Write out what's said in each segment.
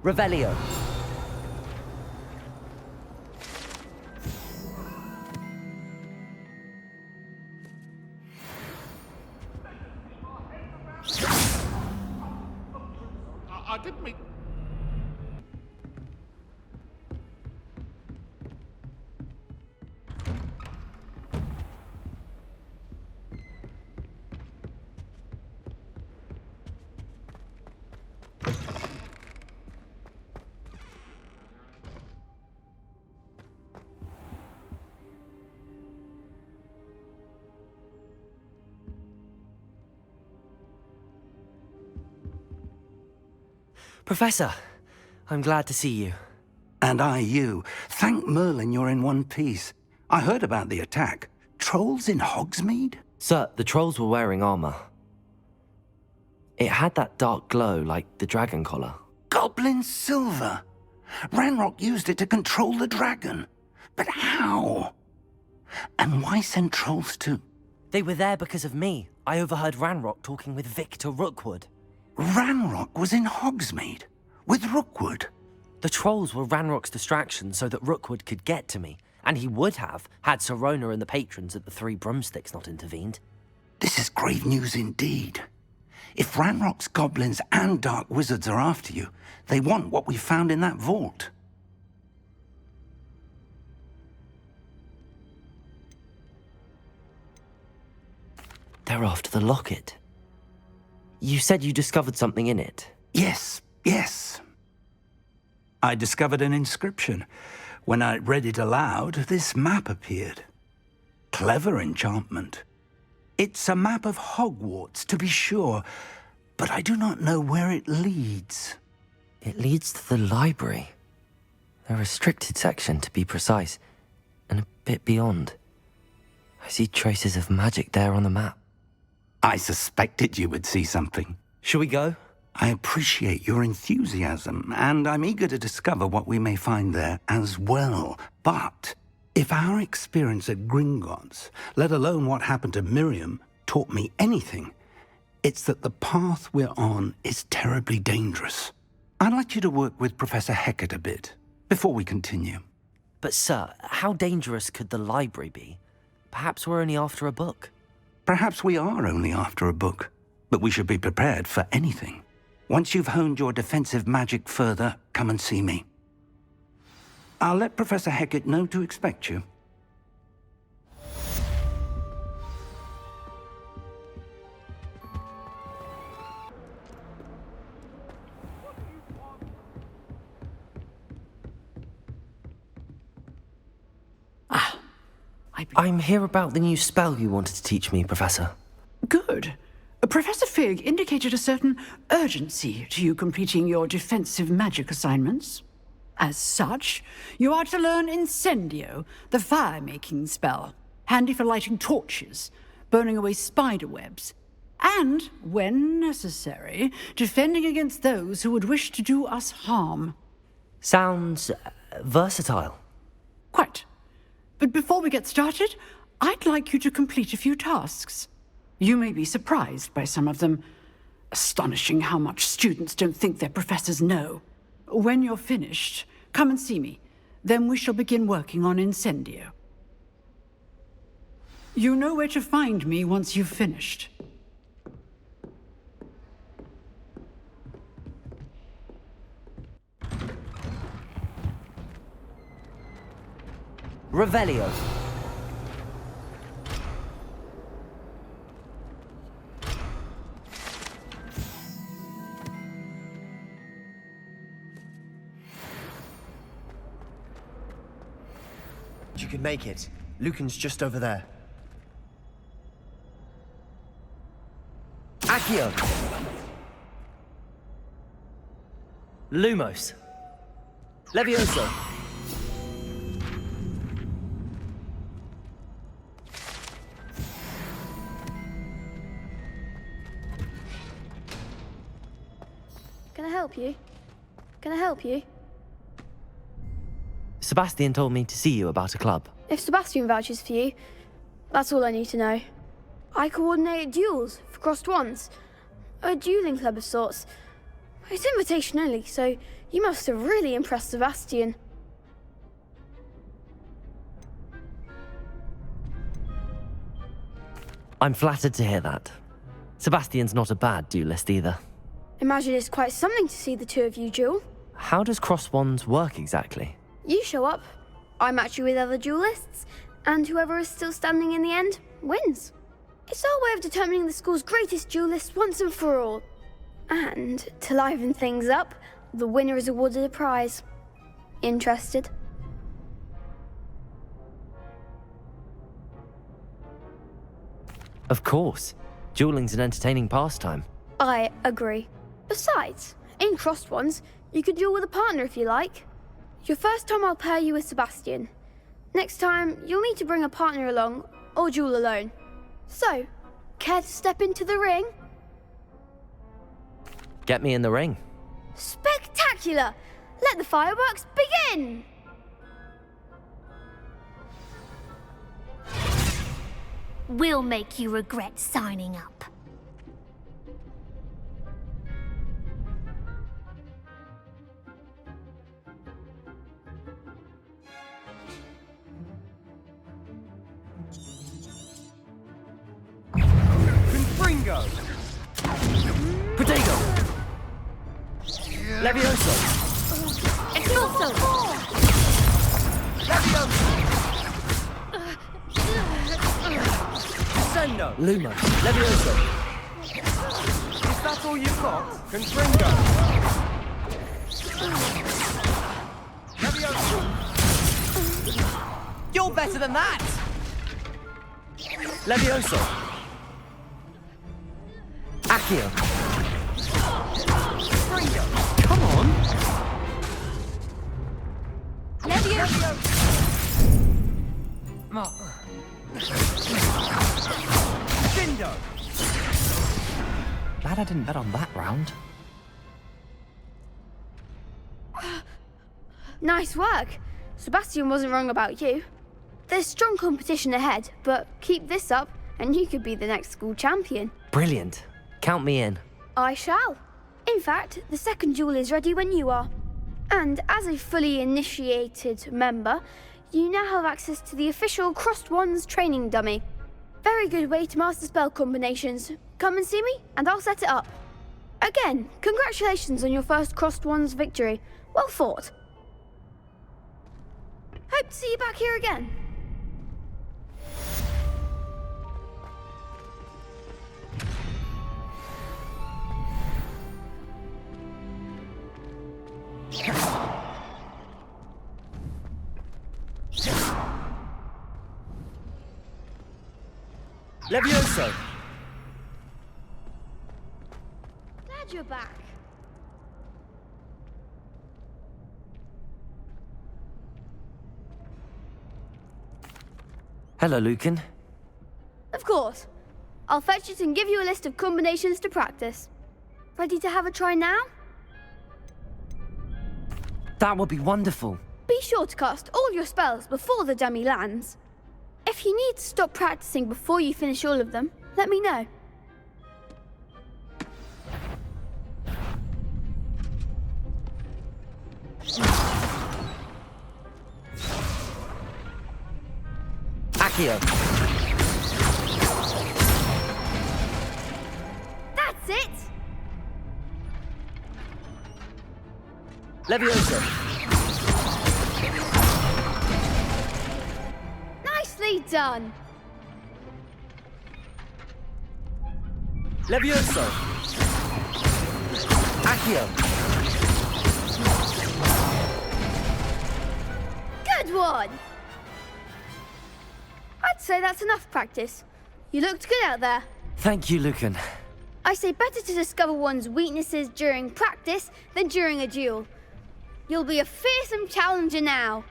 Revelio. I didn't mean... Professor, I'm glad to see you. And I you. Thank Merlin you're in one piece. I heard about the attack. Trolls in Hogsmeade? Sir, the trolls were wearing armor. It had that dark glow like the dragon collar. Goblin silver. Ranrock used it to control the dragon. But how? And why send trolls to... They were there because of me. I overheard Ranrock talking with Victor Rookwood. Ranrock was in Hogsmeade? With Rookwood? The trolls were Ranrock's distraction so that Rookwood could get to me. And he would have, had Sirona and the patrons at the Three Broomsticks not intervened. This is grave news indeed. If Ranrock's goblins and dark wizards are after you, they want what we found in that vault. They're after the locket. You said you discovered something in it. Yes. I discovered an inscription. When I read it aloud, this map appeared. Clever enchantment. It's a map of Hogwarts, to be sure, but I do not know where it leads. It leads to the library. A restricted section, to be precise, and a bit beyond. I see traces of magic there on the map. I suspected you would see something. Shall we go? I appreciate your enthusiasm, and I'm eager to discover what we may find there as well. But if our experience at Gringotts, let alone what happened to Miriam, taught me anything, it's that the path we're on is terribly dangerous. I'd like you to work with Professor Hecat a bit, before we continue. But sir, how dangerous could the library be? Perhaps we're only after a book. Perhaps we are only after a book, but we should be prepared for anything. Once you've honed your defensive magic further, come and see me. I'll let Professor Hecat know to expect you. I'm here about the new spell you wanted to teach me, Professor. Good. Professor Fig indicated a certain urgency to you completing your defensive magic assignments. As such, you are to learn Incendio, the fire-making spell, handy for lighting torches, burning away spider webs, and, when necessary, defending against those who would wish to do us harm. Sounds versatile. Quite. But before we get started, I'd like you to complete a few tasks. You may be surprised by some of them. Astonishing how much students don't think their professors know. When you're finished, come and see me. Then we shall begin working on Incendio. You know where to find me once you've finished. Revelio. You can make it. Lucan's just over there. Accio. Lumos. Levioso. Can I help you? Can I help you? Sebastian told me to see you about a club. If Sebastian vouches for you, that's all I need to know. I coordinate duels for crossed wands. A dueling club of sorts. It's invitation only, so you must have really impressed Sebastian. I'm flattered to hear that. Sebastian's not a bad duelist either. Imagine it's quite something to see the two of you duel. How does cross wands work exactly? You show up, I match you with other duelists, and whoever is still standing in the end wins. It's our way of determining the school's greatest duelist once and for all. And to liven things up, the winner is awarded a prize. Interested? Of course. Dueling's an entertaining pastime. I agree. Besides, in crossed ones, you could duel with a partner if you like. Your first time I'll pair you with Sebastian. Next time, you'll need to bring a partner along, or duel alone. So, care to step into the ring? Get me in the ring. Spectacular! Let the fireworks begin! We'll make you regret signing up. Confringo! Protego! Levioso! Expulso! Sendo! Luma! Levioso! Is that all you've got? Confringo! You're better than that! Levioso! Accio! Come on! Levioso! Dindo! Glad I didn't bet on that round. Nice work. Sebastian wasn't wrong about you. There's strong competition ahead, but keep this up and you could be the next school champion. Brilliant. Count me in. I shall. In fact, the second duel is ready when you are. And as a fully initiated member, you now have access to the official Crossed Wands training dummy. Very good way to master spell combinations. Come and see me, and I'll set it up. Again, congratulations on your first Crossed Wands victory. Well fought. Hope to see you back here again. Levioso! Glad you're back. Hello, Lucan. Of course. I'll fetch it and give you a list of combinations to practice. Ready to have a try now? That would be wonderful. Be sure to cast all your spells before the dummy lands. If you need to stop practicing before you finish all of them, let me know. Accio! That's it! Levioso! Nicely done! Levioso! Accio! Good one! I'd say that's enough practice. You looked good out there. Thank you, Lucan. I say better to discover one's weaknesses during practice than during a duel. You'll be a fearsome challenger now.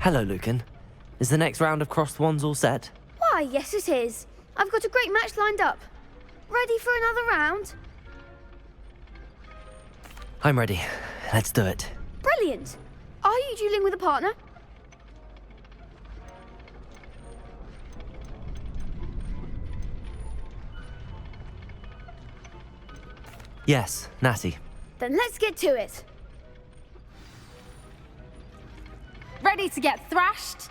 Hello, Lucan. Is the next round of Crossed Wands all set? Why, yes it is. I've got a great match lined up. Ready for another round? I'm ready. Let's do it. Brilliant. Are you dueling with a partner? Yes, Natty. Then let's get to it. Ready to get thrashed?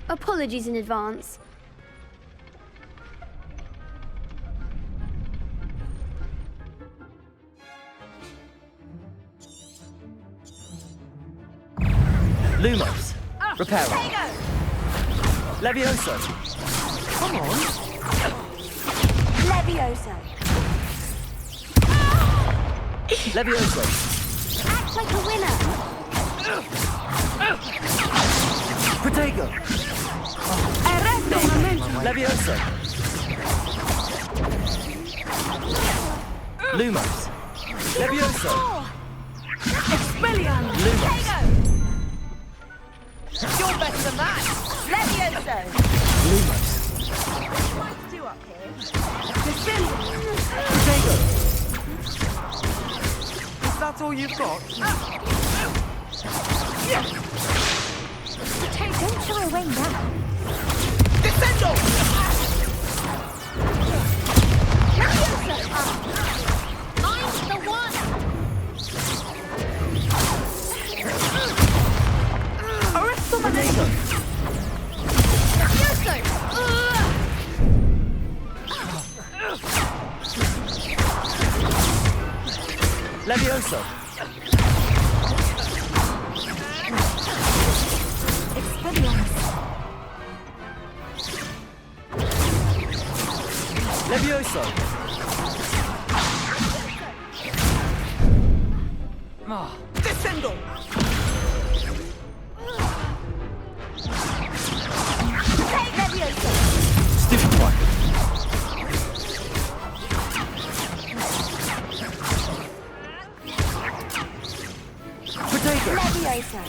Apologies in advance. Lumos. Reparo. Levioso. Come on. Levioso. Levioso. Act like a winner. Protego. Levioso. Lumos. Levioso. Expelliarmus. Lumos. You're better than that. Levioso. Lumos. Do up here. Protego. Is that all you've got? Don't shy away now. Descendo! Levioso. I'm the one. Protego. Levioso. Expelliarmus. Levioso. Descendo! Levioso. Stupid one. Protego. Levioso.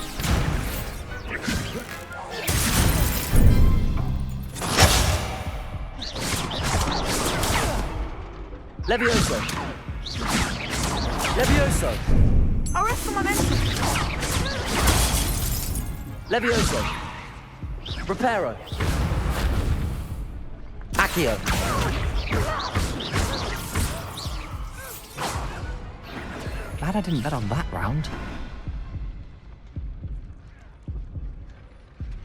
Levioso. Levioso. Arrest momentum. Levioso. Reparo. Accio. Glad I didn't bet on that round.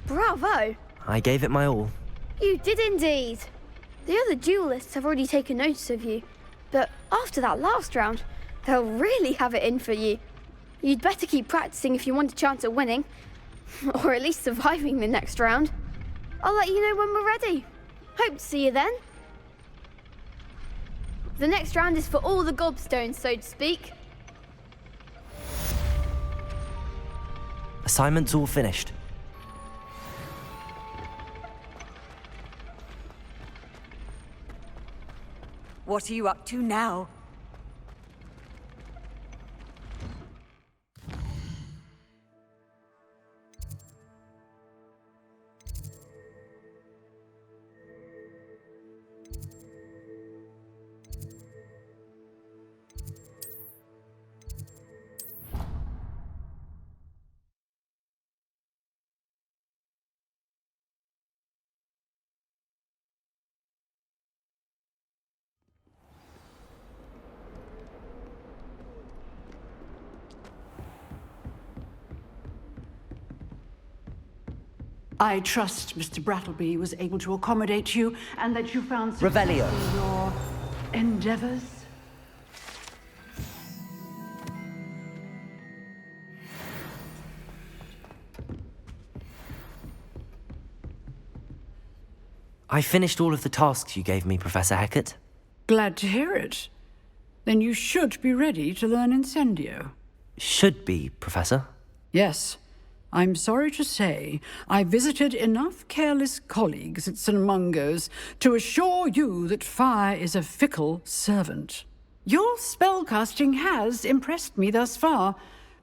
Bravo! I gave it my all. You did indeed. The other duelists have already taken notice of you, but after that last round, they'll really have it in for you. You'd better keep practicing if you want a chance at winning, or at least surviving the next round. I'll let you know when we're ready. Hope to see you then. The next round is for all the gobstones, so to speak. Assignment's all finished. What are you up to now? I trust Mr. Brattleby was able to accommodate you and that you found success Revelio. in your endeavors. I finished all of the tasks you gave me, Professor Hecat. Glad to hear it. Then you should be ready to learn Incendio. Should be, Professor. Yes. I'm sorry to say, I visited enough careless colleagues at St. Mungo's to assure you that fire is a fickle servant. Your spellcasting has impressed me thus far,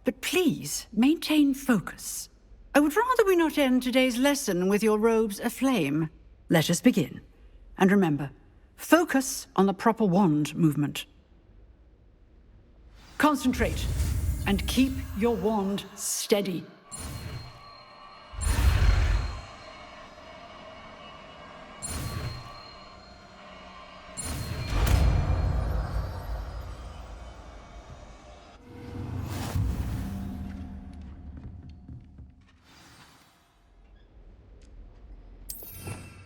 but please maintain focus. I would rather we not end today's lesson with your robes aflame. Let us begin. And remember, focus on the proper wand movement. Concentrate. and keep your wand steady.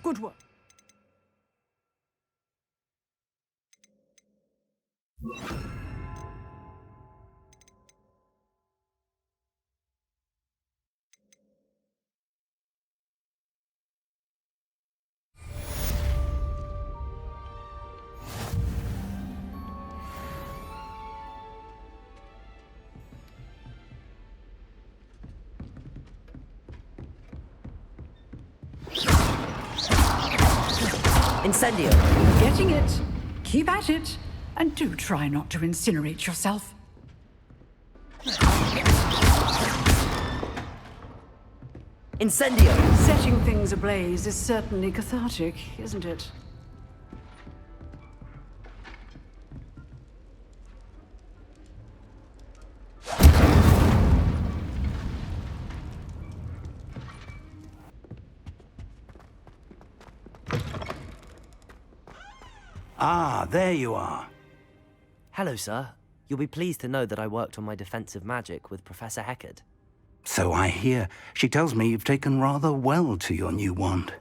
Good work. Incendio! Getting it. Keep at it. And do try not to incinerate yourself. Incendio! Setting things ablaze is certainly cathartic, isn't it? Ah, there you are. Hello, sir. You'll be pleased to know that I worked on my defensive magic with Professor Heckard. So I hear. She tells me you've taken rather well to your new wand.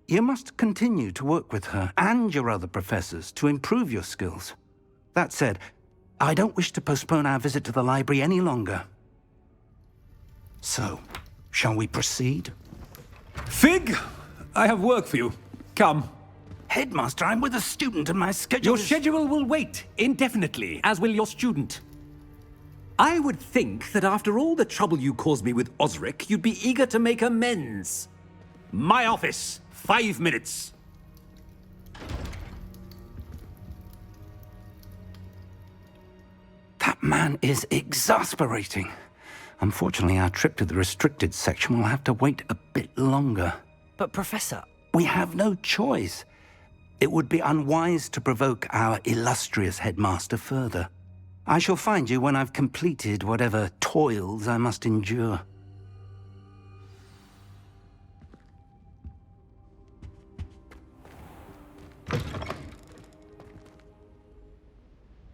You must continue to work with her and your other professors to improve your skills. That said, I don't wish to postpone our visit to the library any longer. So, shall we proceed? Fig, I have work for you. Come. Headmaster, I'm with a student and my schedule Your schedule will wait indefinitely, as will your student. I would think that after all the trouble you caused me with Osric, you'd be eager to make amends. My office, 5 minutes. That man is exasperating. Unfortunately, our trip to the restricted section will have to wait a bit longer. But, Professor... We have no choice. It would be unwise to provoke our illustrious headmaster further. I shall find you when I've completed whatever toils I must endure.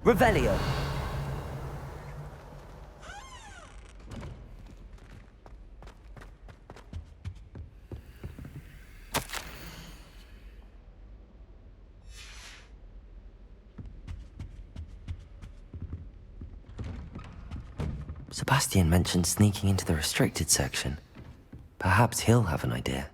Revelio! Sebastian mentioned sneaking into the restricted section. Perhaps he'll have an idea.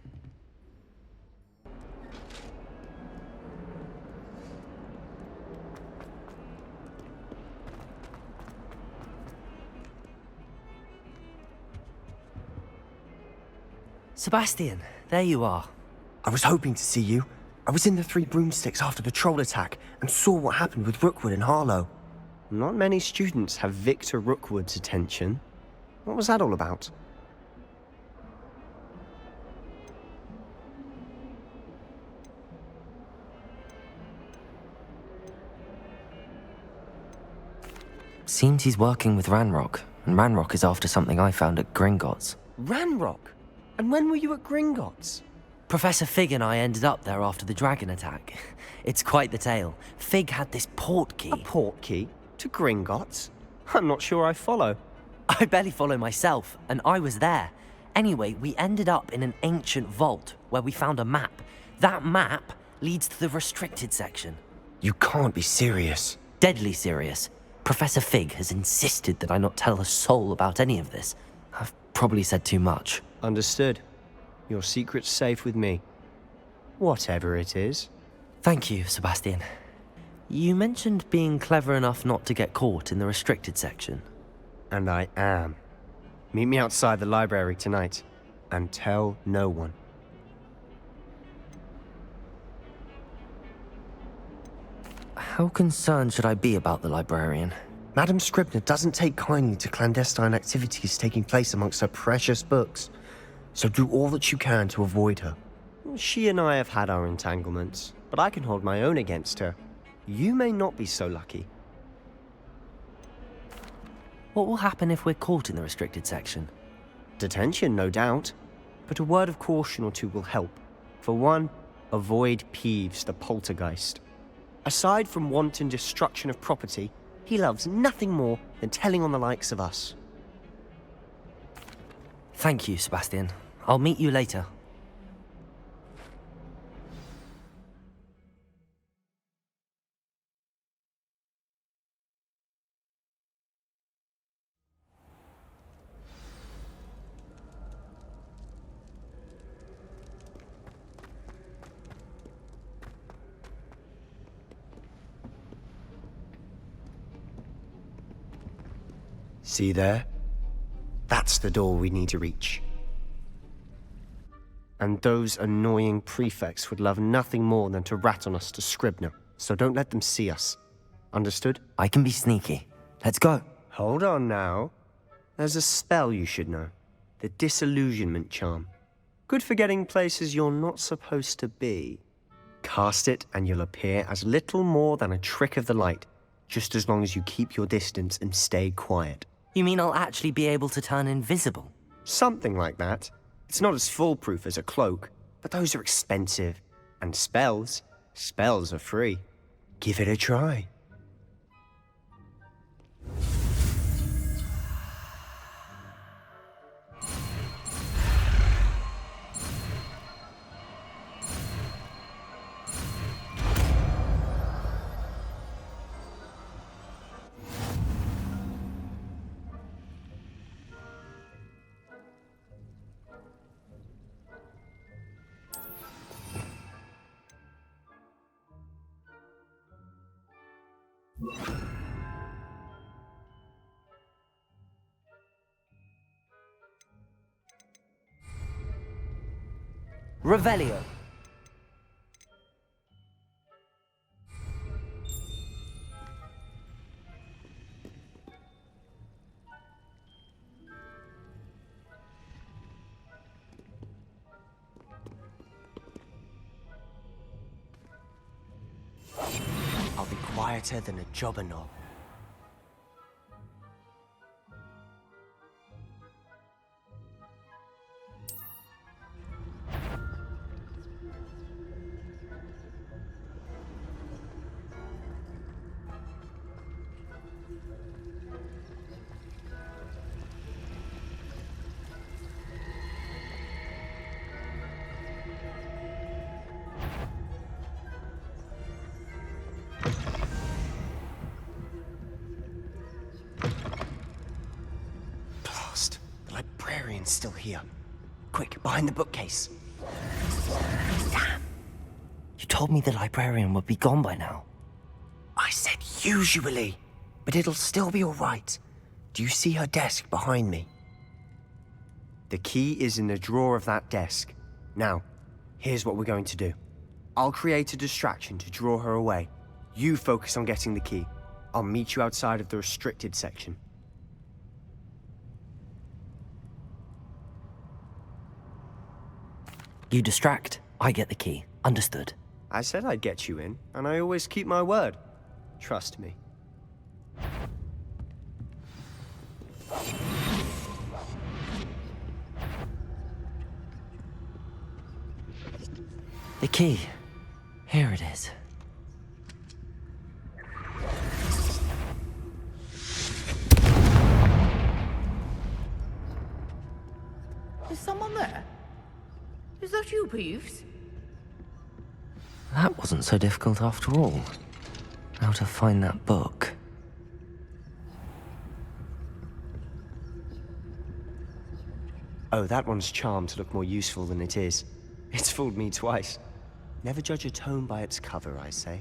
Sebastian, there you are. I was hoping to see you. I was in the 3 broomsticks after the troll attack and saw what happened with Rookwood and Harlow. Not many students have Victor Rookwood's attention. What was that all about? Seems he's working with Ranrock, and Ranrock is after something I found at Gringotts. Ranrock? And when were you at Gringotts? Professor Fig and I ended up there after the dragon attack. It's quite the tale. Fig had this port key. A port key? To Gringotts? I'm not sure I follow. I barely follow myself, and I was there. Anyway, we ended up in an ancient vault where we found a map. That map leads to the restricted section. You can't be serious. Deadly serious. Professor Fig has insisted that I not tell a soul about any of this. I've probably said too much. Understood. Your secret's safe with me. Whatever it is. Thank you, Sebastian. You mentioned being clever enough not to get caught in the restricted section. And I am. Meet me outside the library tonight, and tell no one. How concerned should I be about the librarian? Madame Scribner doesn't take kindly to clandestine activities taking place amongst her precious books, so do all that you can to avoid her. She and I have had our entanglements, but I can hold my own against her. You may not be so lucky. What will happen if we're caught in the restricted section? Detention, no doubt. But a word of caution or two will help. For one, avoid Peeves, the poltergeist. Aside from wanton destruction of property, he loves nothing more than telling on the likes of us. Thank you, Sebastian. I'll meet you later. See there? That's the door we need to reach. And those annoying prefects would love nothing more than to rat on us to Scribner, so don't let them see us. Understood? I can be sneaky. Let's go. Hold on now. There's a spell you should know. The Disillusionment Charm. Good for getting places you're not supposed to be. Cast it and you'll appear as little more than a trick of the light, just as long as you keep your distance and stay quiet. You mean I'll actually be able to turn invisible? Something like that. It's not as foolproof as a cloak, but those are expensive. And spells are free. Give it a try. Revelio. I'll be quieter than a jobber knob. The librarian's still here. Quick, behind the bookcase. Damn. You told me the librarian would be gone by now. I said usually, but it'll still be all right. Do you see her desk behind me? The key is in the drawer of that desk. Now, here's what we're going to do. I'll create a distraction to draw her away. You focus on getting the key. I'll meet you outside of the restricted section. You distract, I get the key. Understood. I said I'd get you in, and I always keep my word. Trust me. The key. Here it is. Is someone there? Is that you, Peeves? That wasn't so difficult after all. How to find that book. Oh, that one's charmed to look more useful than it is. It's fooled me twice. Never judge a tome by its cover, I say.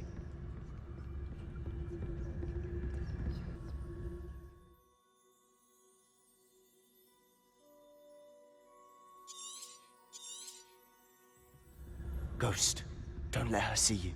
Ghost, don't let her see you.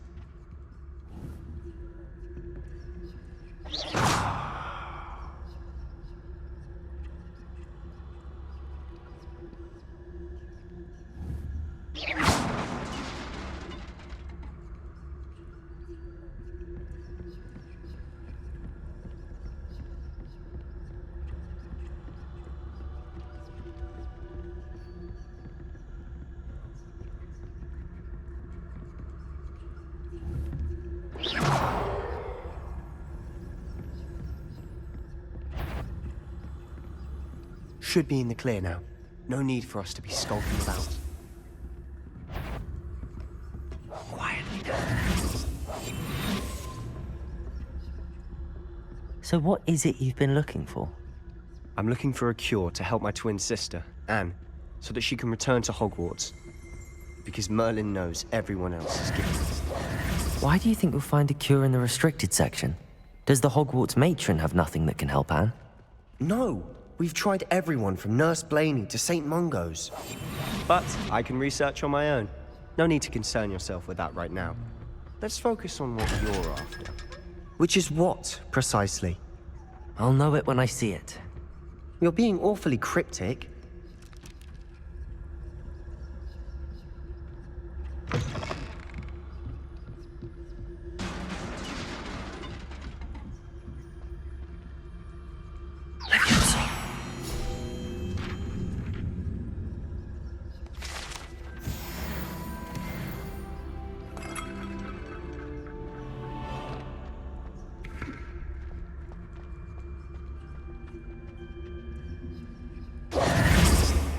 should be in the clear now. No need for us to be skulking about. Quietly. So what is it you've been looking for? I'm looking for a cure to help my twin sister, Anne, so that she can return to Hogwarts. Because Merlin knows everyone else is giving up. Why do you think you'll find a cure in the restricted section? Does the Hogwarts matron have nothing that can help Anne? No! We've tried everyone from Nurse Blaney to St. Mungo's. But I can research on my own. No need to concern yourself with that right now. Let's focus on what you're after. Which is what, precisely? I'll know it when I see it. You're being awfully cryptic.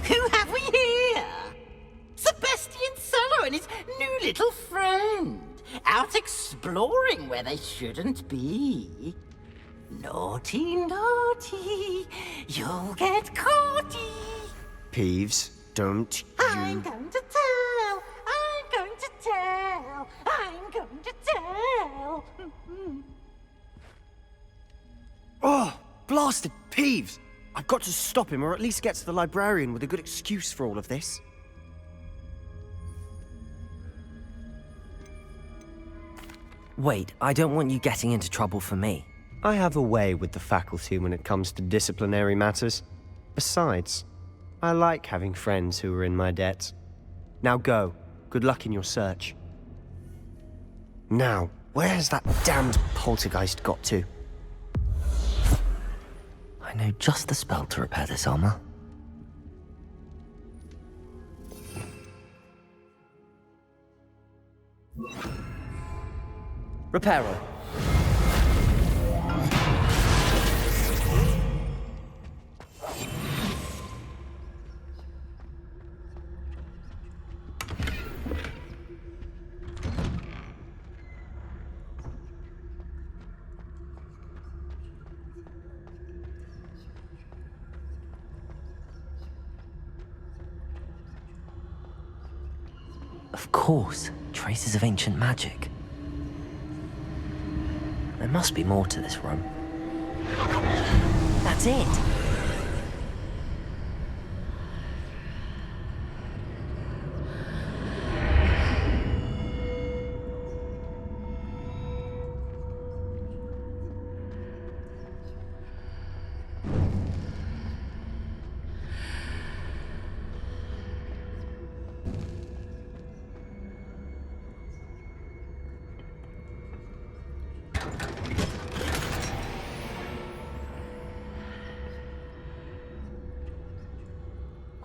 Who have we here? Sebastian Solo and his new little friend, out exploring where they shouldn't be. Naughty, naughty, you'll get caughty. Peeves, don't you... I'm going to tell, I'm going to tell, I'm going to tell. Oh, blasted Peeves! I've got to stop him, or at least get to the librarian with a good excuse for all of this. Wait, I don't want you getting into trouble for me. I have a way with the faculty when it comes to disciplinary matters. Besides, I like having friends who are in my debt. Now go. Good luck in your search. Now, where has that damned poltergeist got to? I know just the spell to repair this armor. Reparo. Of course, traces of ancient magic. There must be more to this room. That's it!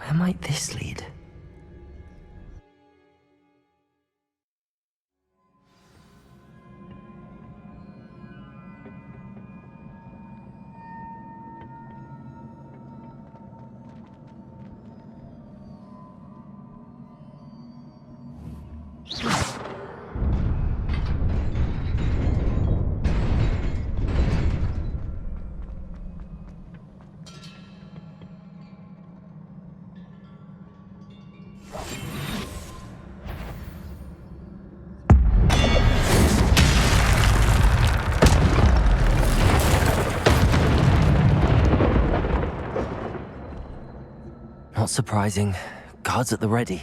Where might this lead? Not surprising. Guards at the ready.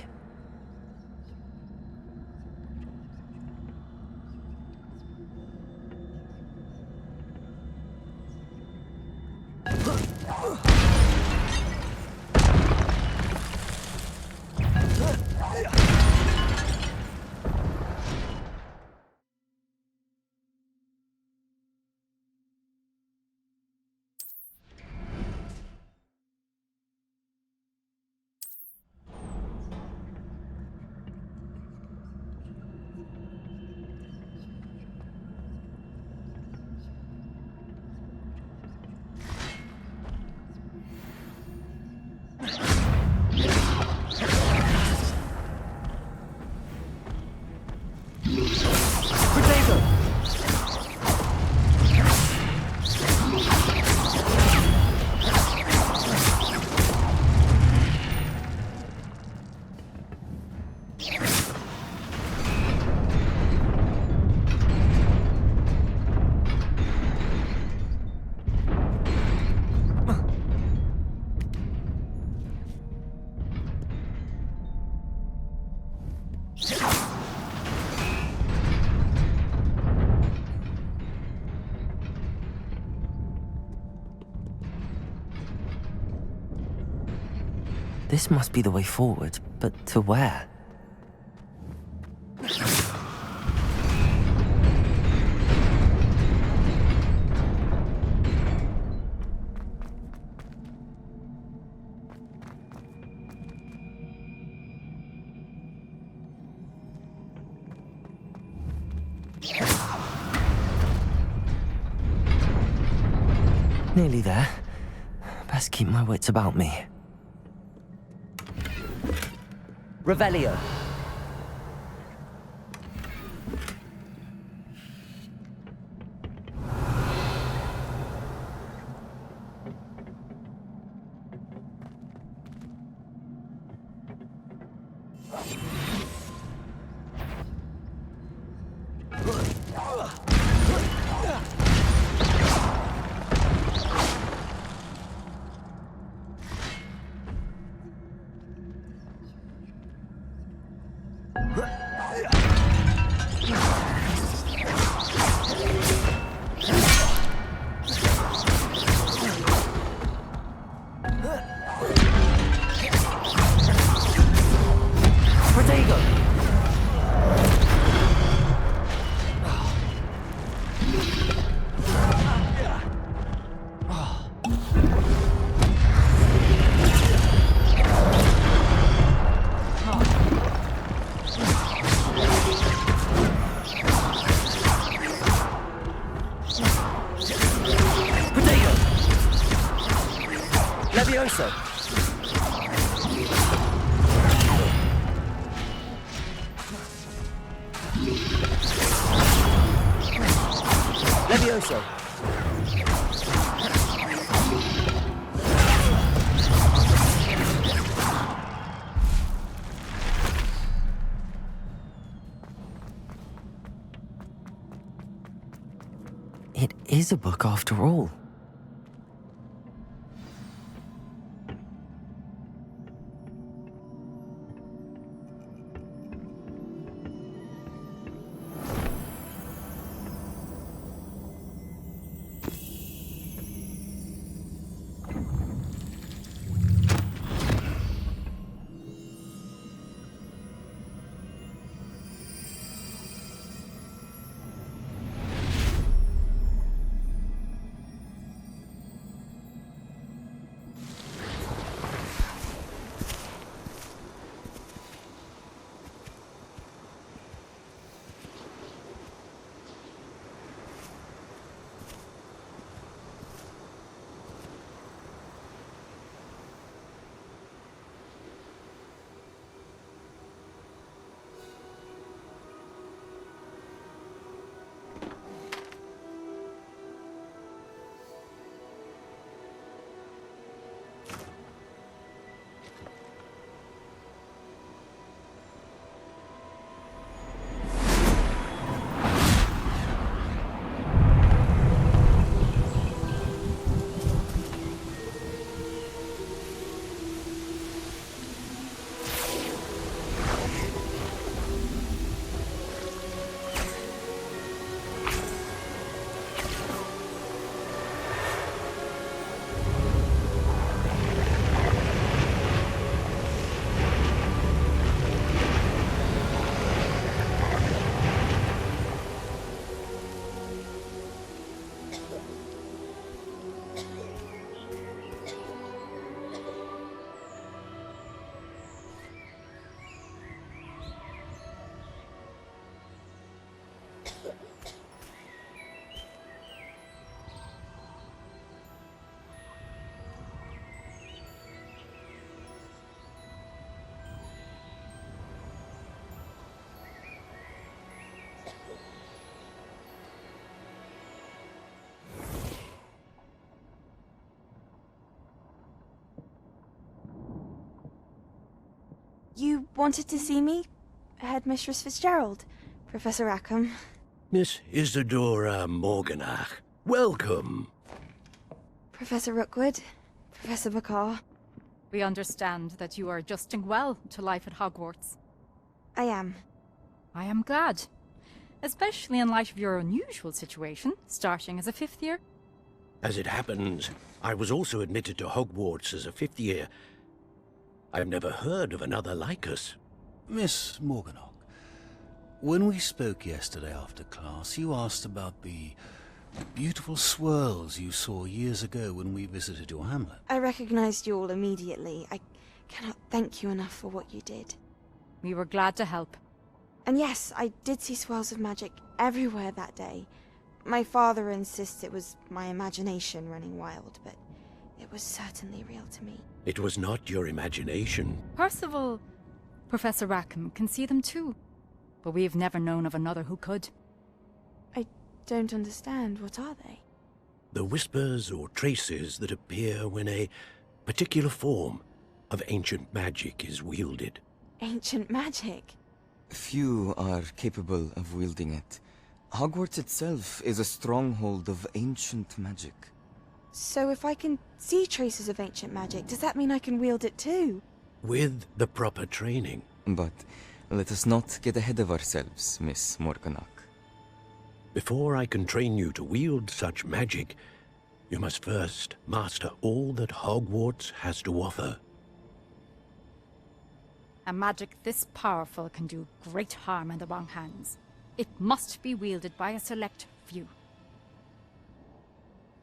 This must be the way forward, but to where? Nearly there. Best keep my wits about me. Revelio. Levioso. Levioso. It is a book after all. You wanted to see me? Headmistress Fitzgerald, Professor Rackham. Miss Isadora Morganach, welcome. Professor Rookwood, Professor McCaw. We understand that you are adjusting well to life at Hogwarts. I am. I am glad. Especially in light of your unusual situation, starting as a 5th year. As it happens, I was also admitted to Hogwarts as a 5th year. I've never heard of another like us. Miss Morganach, when we spoke yesterday after class, you asked about the beautiful swirls you saw years ago when we visited your hamlet. I recognized you all immediately. I cannot thank you enough for what you did. We were glad to help. And yes, I did see swirls of magic everywhere that day. My father insists it was my imagination running wild, but it was certainly real to me. It was not your imagination. Percival, Professor Rackham can see them too. But we've never known of another who could. I don't understand. What are they? The whispers or traces that appear when a particular form of ancient magic is wielded. Ancient magic? Few are capable of wielding it. Hogwarts itself is a stronghold of ancient magic. So if I can see traces of ancient magic, does that mean I can wield it too? With the proper training. But let us not get ahead of ourselves, Miss Morganach. Before I can train you to wield such magic, you must first master all that Hogwarts has to offer. A magic this powerful can do great harm in the wrong hands. It must be wielded by a select few.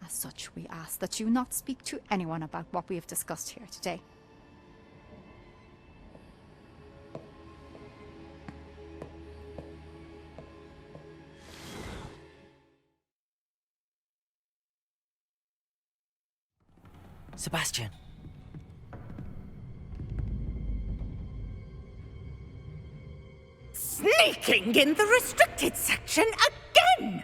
As such, we ask that you not speak to anyone about what we have discussed here today. Sebastian. Sneaking in the restricted section again!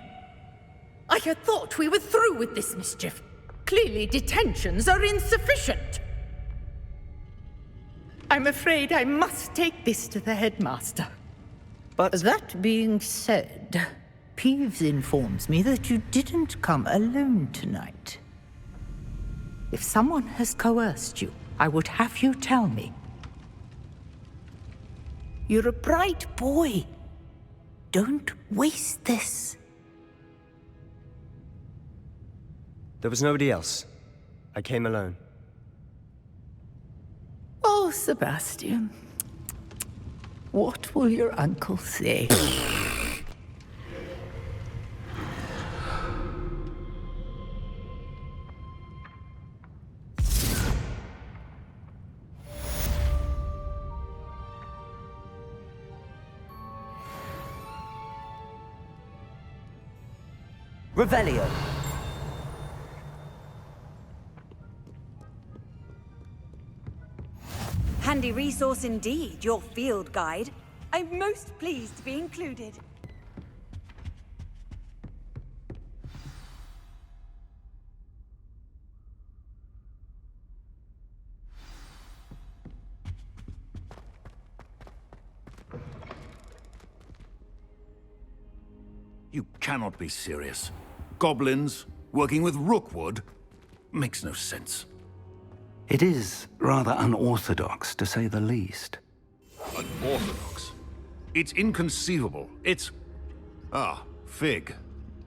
I had thought we were through with this mischief. Clearly detentions are insufficient. I'm afraid I must take this to the headmaster. But that being said, Peeves informs me that you didn't come alone tonight. If someone has coerced you, I would have you tell me. You're a bright boy. Don't waste this. there was nobody else. I came alone. Oh, Sebastian. What will your uncle say? Revelio. Handy resource indeed, your field guide. I'm most pleased to be included. You cannot be serious. Goblins working with Rookwood makes no sense. It is rather unorthodox, to say the least. Unorthodox? It's inconceivable. It's... Ah, Fig.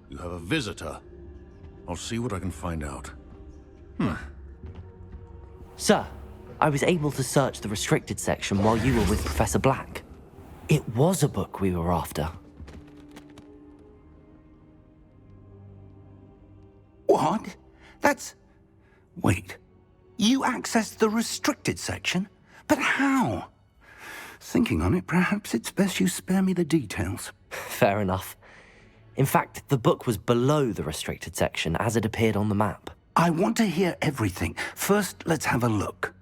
You have a visitor. I'll see what I can find out. Sir, I was able to search the restricted section while you were with Professor Black. It was a book we were after. What? That's... Wait. You accessed the restricted section? But how? Thinking on it, perhaps it's best you spare me the details. Fair enough. In fact, the book was below the restricted section as it appeared on the map. I want to hear everything. First, let's have a look.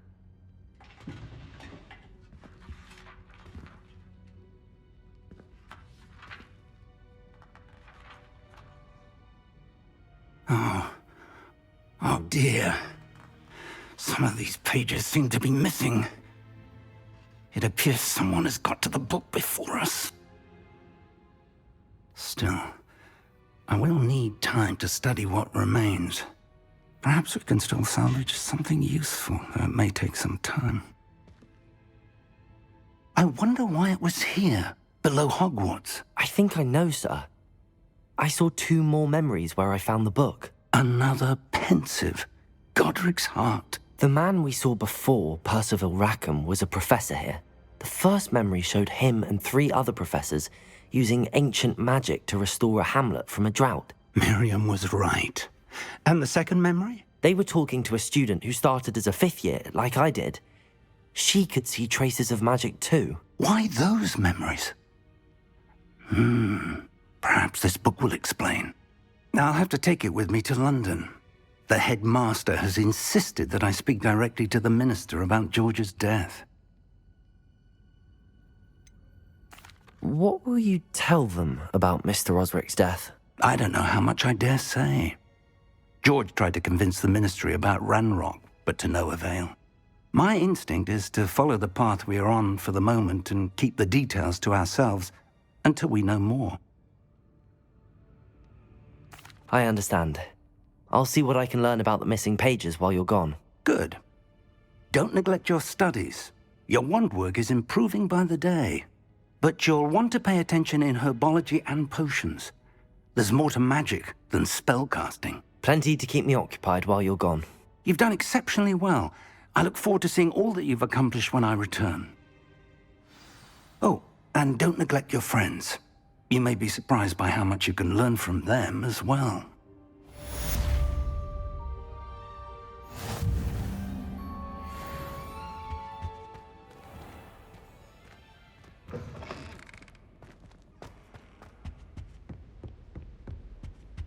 Oh dear. Some of these pages seem to be missing. It appears someone has got to the book before us. Still, I will need time to study what remains. Perhaps we can still salvage something useful, though it may take some time. I wonder why it was here, below Hogwarts. I think I know, sir. I saw 2 more memories where I found the book. Another pensive. Godric's heart. The man we saw before, Percival Rackham, was a professor here. The first memory showed him and 3 other professors using ancient magic to restore a hamlet from a drought. Miriam was right. And the second memory? They were talking to a student who started as a 5th year, like I did. She could see traces of magic too. Why those memories? Perhaps this book will explain. I'll have to take it with me to London. The headmaster has insisted that I speak directly to the minister about George's death. What will you tell them about Mr. Osric's death? I don't know how much I dare say. George tried to convince the ministry about Ranrock, but to no avail. My instinct is to follow the path we are on for the moment and keep the details to ourselves until we know more. I understand. I'll see what I can learn about the missing pages while you're gone. Good. Don't neglect your studies. Your wand work is improving by the day. But you'll want to pay attention in herbology and potions. There's more to magic than spellcasting. Plenty to keep me occupied while you're gone. You've done exceptionally well. I look forward to seeing all that you've accomplished when I return. Oh, and don't neglect your friends. You may be surprised by how much you can learn from them as well.